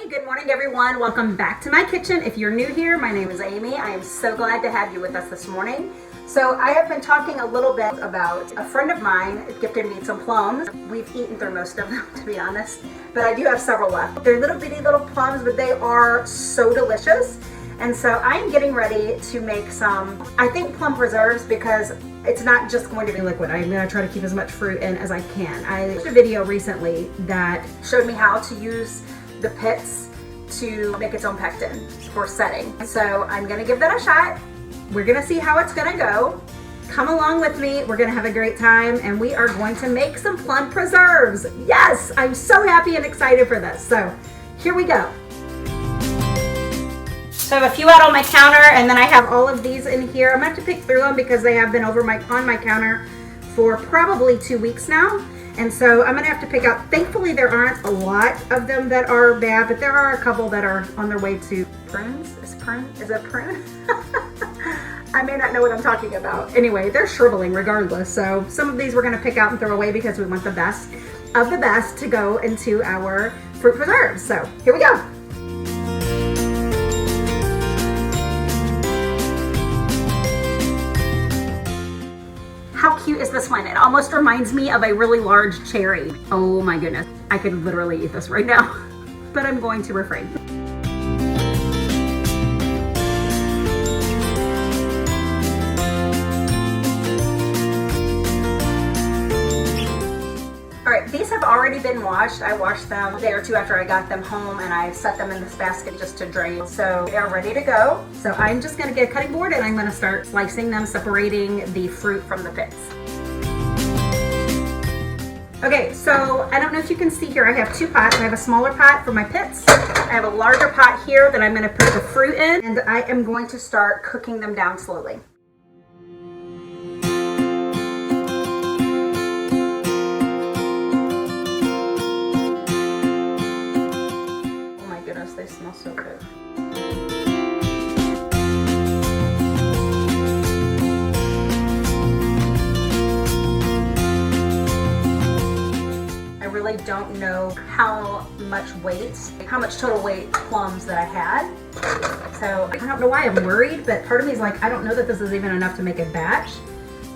Good morning everyone. Welcome back to my kitchen. If you're new here, my name is Amy. I am so glad to have you with us this morning. So I have been talking a little bit about a friend of mine gifted me some plums. We've eaten through most of them, to be honest, but I do have several left. They're little bitty little plums, but they are so delicious. And so I'm getting ready to make some, I think, plum preserves, because it's not just going to be liquid. I'm going to try to keep as much fruit in as I can. I watched a video recently that showed me how to use the pits to make its own pectin for setting. So I'm going to give that a shot. We're going to see how it's going to go. Come along with me. We're going to have a great time, and we are going to make some plum preserves. Yes, I'm so happy and excited for this. So here we go. So I have a few out on my counter, and then I have all of these in here. I'm going to have to pick through them because they have been on my counter for probably 2 weeks now. And so I'm going to have to pick out, thankfully there aren't a lot of them that are bad, but there are a couple that are on their way to prunes. Is it prune? I may not know what I'm talking about. Anyway, they're shriveling regardless. So some of these we're going to pick out and throw away because we want the best of the best to go into our fruit preserves. So here we go. How cute is this one? It almost reminds me of a really large cherry. Oh my goodness. I could literally eat this right now, but I'm going to refrain. All right, these have already been washed. I washed them a day or two after I got them home, and I set them in this basket just to drain. So they're ready to go. So I'm just gonna get a cutting board and I'm gonna start slicing them, separating the fruit from the pits. Okay, so I don't know if you can see here, I have two pots. I have a smaller pot for my pits. I have a larger pot here that I'm gonna put the fruit in, and I am going to start cooking them down slowly. They smell so good. I really don't know how much total weight plums that I had. So I don't know why I'm worried, but part of me is like, I don't know that this is even enough to make a batch.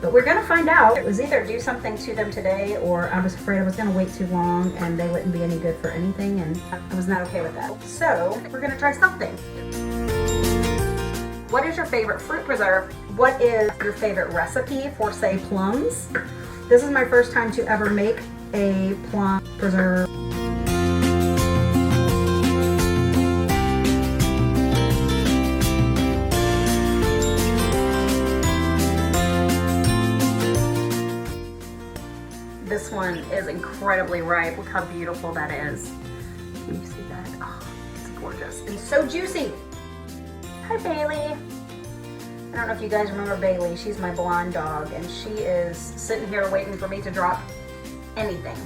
But we're gonna find out. It was either do something to them today, or I was afraid I was gonna wait too long and they wouldn't be any good for anything, and I was not okay with that. So we're gonna try something. What is your favorite fruit preserve? What is your favorite recipe for, say, plums? This is my first time to ever make a plum preserve. This one is incredibly ripe. Look how beautiful that is. Can you see that? Oh, it's gorgeous and so juicy. Hi, Bailey. I don't know if you guys remember Bailey. She's my blonde dog, and she is sitting here waiting for me to drop anything.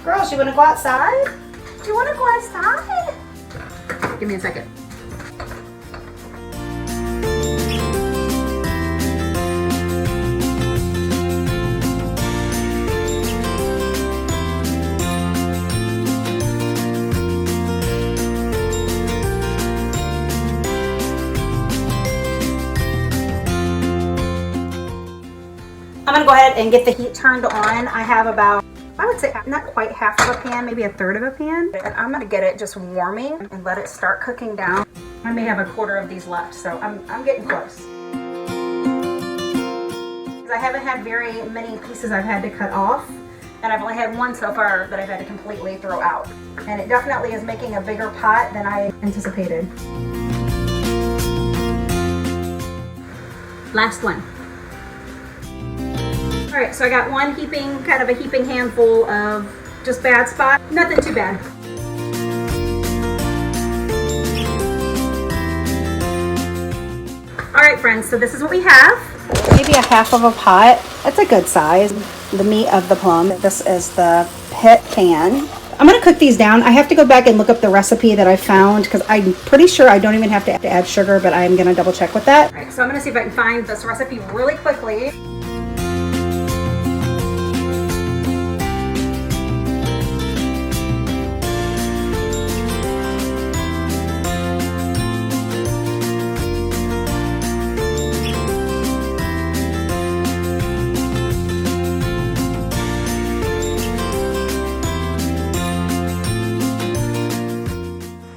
Girls, you want to go outside? Do you want to go outside? Give me a second. I'm gonna go ahead and get the heat turned on. I have about, I would say not quite half of a pan, maybe a third of a pan. And I'm gonna get it just warming and let it start cooking down. I may have a quarter of these left, so I'm getting close. I haven't had very many pieces I've had to cut off, and I've only had one so far that I've had to completely throw out. And it definitely is making a bigger pot than I anticipated. Last one. All right, so I got one kind of a heaping handful of just bad spot. Nothing too bad. All right, friends, so this is what we have. Maybe a half of a pot. That's a good size. The meat of the plum. This is the pit pan. I'm gonna cook these down. I have to go back and look up the recipe that I found because I'm pretty sure I don't even have to add sugar, but I'm gonna double check with that. All right, so I'm gonna see if I can find this recipe really quickly.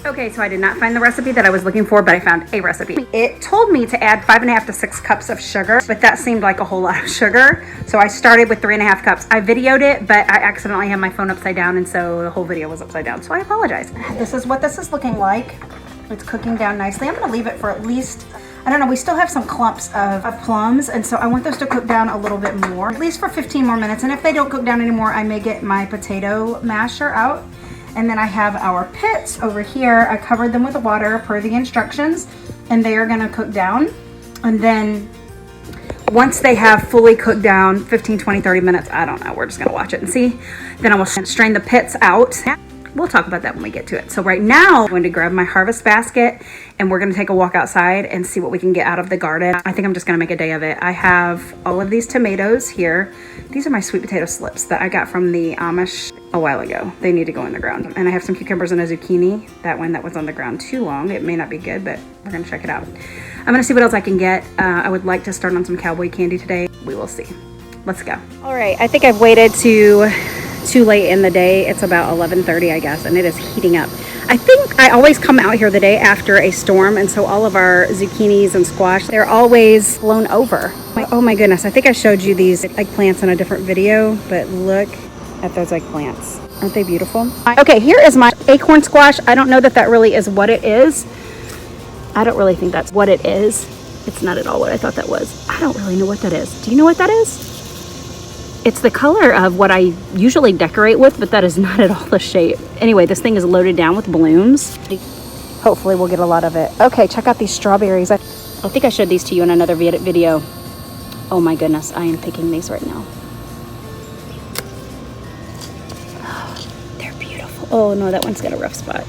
Okay, so I did not find the recipe that I was looking for, but I found a recipe. It told me to add 5.5 to 6 cups of sugar, but that seemed like a whole lot of sugar. So I started with 3.5 cups. I videoed it, but I accidentally had my phone upside down, and so the whole video was upside down. So I apologize. This is what this is looking like. It's cooking down nicely. I'm gonna leave it for at least, I don't know, we still have some clumps of plums, and so I want those to cook down a little bit more, at least for 15 more minutes. And if they don't cook down anymore, I may get my potato masher out. And then I have our pits over here. I covered them with water per the instructions, and they are gonna cook down. And then once they have fully cooked down, 15, 20, 30 minutes, I don't know, we're just gonna watch it and see. Then I will strain the pits out. We'll talk about that when we get to it. So right now, I'm going to grab my harvest basket and we're going to take a walk outside and see what we can get out of the garden. I think I'm just going to make a day of it. I have all of these tomatoes here. These are my sweet potato slips that I got from the Amish a while ago. They need to go in the ground. And I have some cucumbers and a zucchini. That one that was on the ground too long. It may not be good, but we're going to check it out. I'm going to see what else I can get. I would like to start on some cowboy candy today. We will see. Let's go. All right, I think I've waited too late in the day. It's about 11:30, I guess, and it is heating up. I think I always come out here the day after a storm, and so all of our zucchinis and squash, they're always blown over. Oh my goodness, I think I showed you these eggplants in a different video, but look at those eggplants. Aren't they beautiful? Okay, here is my acorn squash. I don't know that that really is what it is. I don't really think that's what it is. It's not at all what I thought that was. I don't really know what that is. Do you know what that is? It's the color of what I usually decorate with, but that is not at all the shape. Anyway, this thing is loaded down with blooms. Hopefully we'll get a lot of it. Okay, check out these strawberries. I think I showed these to you in another video. Oh my goodness, I am picking these right now. They're beautiful. Oh no, that one's got a rough spot.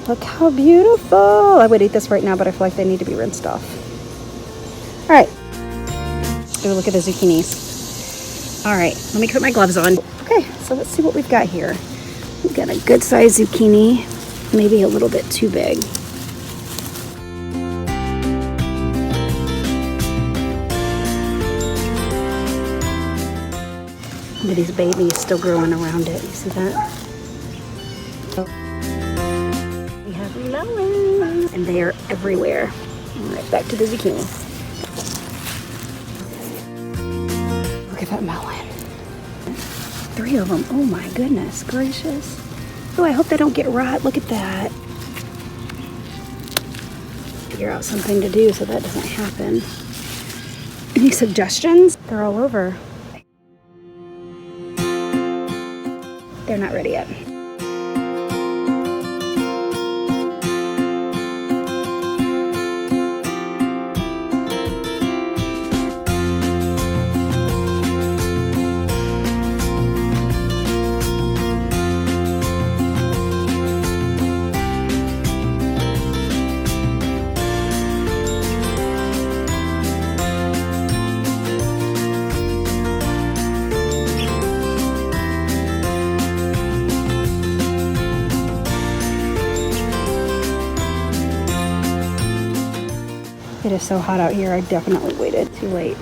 Look how beautiful. I would eat this right now, but I feel like they need to be rinsed off. All right. Ooh, look at the zucchinis. All right, let me put my gloves on. Okay, so let's see what we've got here. We've got a good sized zucchini, maybe a little bit too big. Look at these babies still growing around it. You see that? We have melons, and they are everywhere. All right, back to the zucchini. Look at that melon. 3 of them. Oh my goodness gracious. Oh, I hope they don't get rot. Look at that. Figure out something to do so that doesn't happen. Any suggestions? They're all over. They're not ready yet. It is so hot out here, I definitely waited too late.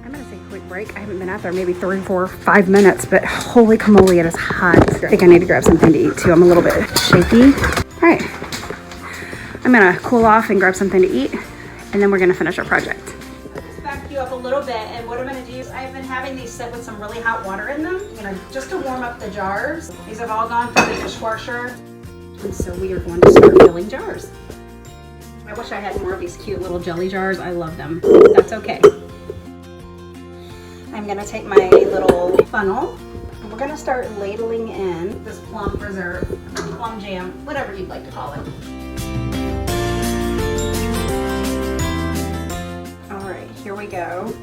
I'm gonna take a quick break. I haven't been out there maybe 3, 4, 5 minutes, but holy camole, it is hot. I think I need to grab something to eat too. I'm a little bit shaky. All right, I'm gonna cool off and grab something to eat, and then we're gonna finish our project. Back you up a little bit, and what I'm going to do is I've been having these sit with some really hot water in them, just to warm up the jars. These have all gone through the dishwasher, and so we are going to start filling jars. I wish I had more of these cute little jelly jars. I love them. That's okay. I'm going to take my little funnel, and we're going to start ladling in this plum preserve, plum jam, whatever you'd like to call it. here we go.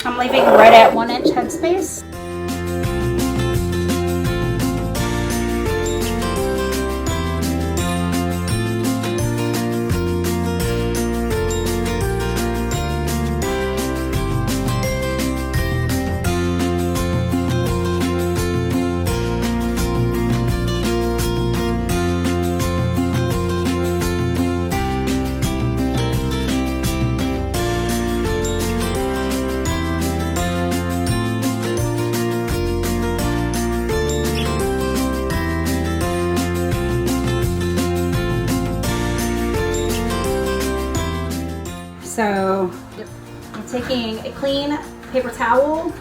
I'm leaving right at 1 inch headspace. So I'm taking a clean paper towel,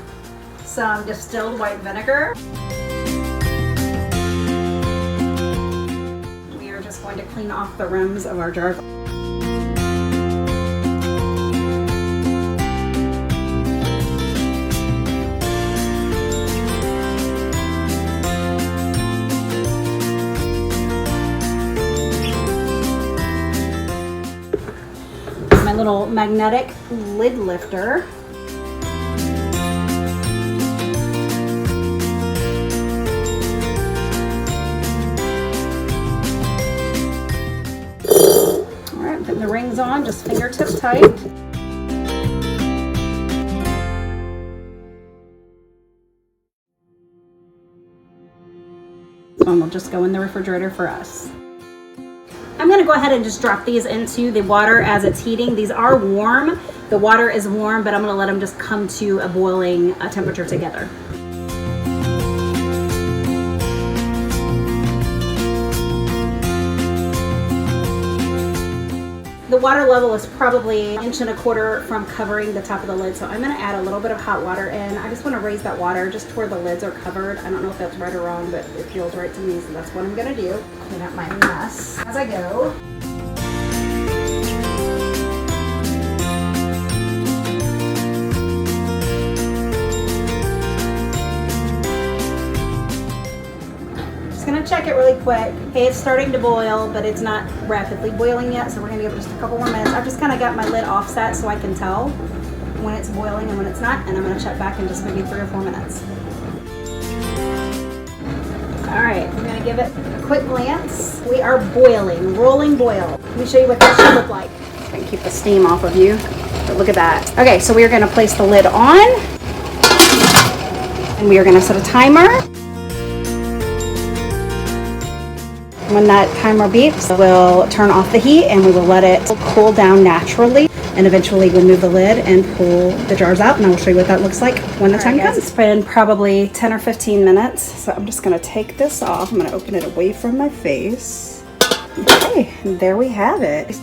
some distilled white vinegar. We are just going to clean off the rims of our jars. My little magnetic lid lifter. All right, putting the rings on, just fingertip tight. And we'll just go in the refrigerator for us. I'm gonna go ahead and just drop these into the water as it's heating. These are warm. The water is warm, but I'm gonna let them just come to a boiling temperature together. The water level is probably 1.25 inches from covering the top of the lid, so I'm gonna add a little bit of hot water in. I just wanna raise that water just to where the lids are covered. I don't know if that's right or wrong, but it feels right to me, so that's what I'm gonna do. Clean up my mess as I go. Gonna check it really quick. Okay, it's starting to boil, but it's not rapidly boiling yet, so we're gonna give it just a couple more minutes. I've just kind of got my lid offset so I can tell when it's boiling and when it's not, and I'm gonna check back in just maybe 3 or 4 minutes. All right, I'm gonna give it a quick glance. We are boiling, rolling boil. Let me show you what this should look like. I can keep the steam off of you, but look at that. Okay, so we are gonna place the lid on, and we are gonna set a timer. When that timer beeps, we'll turn off the heat and we will let it cool down naturally, and eventually remove the lid and pull the jars out, and I will show you what that looks like when the time comes. It's been probably 10 or 15 minutes, so I'm just gonna take this off. I'm gonna open it away from my face. Okay, and there we have it.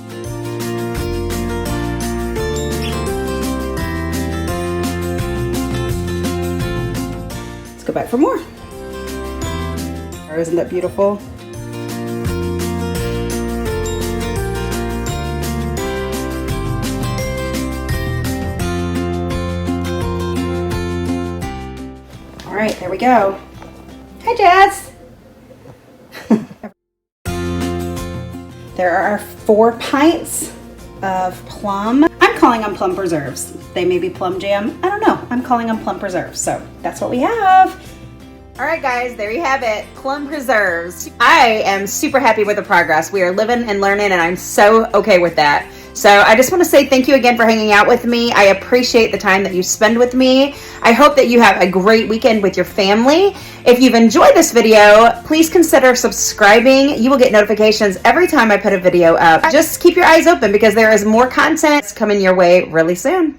Let's go back for more. Isn't that beautiful? All right, there we go. Hi, Jazz. There are 4 pints of plum. I'm calling them plum preserves. They may be plum jam. I don't know. I'm calling them plum preserves. So that's what we have. All right, guys, there you have it. Plum preserves. I am super happy with the progress. We are living and learning, and I'm so okay with that. So I just want to say thank you again for hanging out with me. I appreciate the time that you spend with me. I hope that you have a great weekend with your family. If you've enjoyed this video, please consider subscribing. You will get notifications every time I put a video up. Just keep your eyes open because there is more content coming your way really soon.